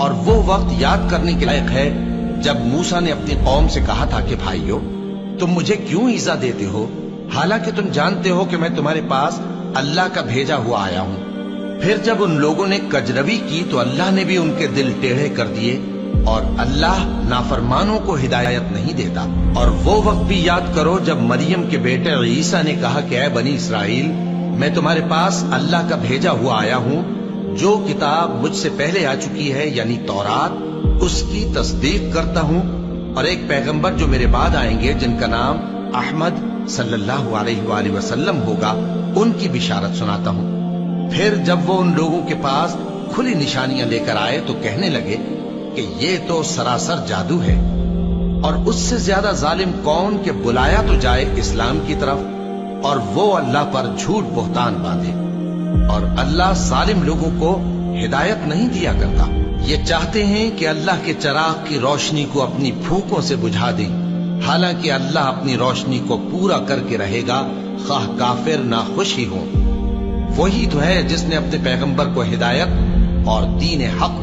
اور وہ وقت یاد کرنے کے لائق ہے جب موسیٰ نے اپنی قوم سے کہا تھا کہ بھائیو، تم مجھے کیوں ایذا دیتے ہو، حالانکہ تم جانتے ہو کہ میں تمہارے پاس اللہ کا بھیجا ہوا آیا ہوں۔ پھر جب ان لوگوں نے کجروی کی تو اللہ نے بھی ان کے دل ٹیڑھے کر دیے، اور اللہ نافرمانوں کو ہدایت نہیں دیتا۔ اور وہ وقت بھی یاد کرو جب مریم کے بیٹے عیسیٰ نے کہا کہ اے بنی اسرائیل، میں تمہارے پاس اللہ کا بھیجا ہوا آیا ہوں، جو کتاب مجھ سے پہلے آ چکی ہے یعنی تورات، اس کی تصدیق کرتا ہوں، اور ایک پیغمبر جو میرے بعد آئیں گے جن کا نام احمد صلی اللہ علیہ وآلہ وسلم ہوگا، ان کی بشارت سناتا ہوں۔ پھر جب وہ ان لوگوں کے پاس کھلی نشانیاں لے کر آئے تو کہنے لگے کہ یہ تو سراسر جادو ہے، اور اس سے زیادہ ظالم کون کہ بلایا تو جائے اسلام کی طرف اور وہ اللہ پر جھوٹ بہتان باندھے، اور اللہ ظالم لوگوں کو ہدایت نہیں دیا کرتا۔ یہ چاہتے ہیں کہ اللہ کے چراغ کی روشنی کو اپنی پھونکوں سے بجھا دیں، حالانکہ اللہ اپنی روشنی کو پورا کر کے رہے گا، خواہ کافر ناخوش ہی ہوں۔ وہی تو ہے جس نے اپنے پیغمبر کو ہدایت اور دین حق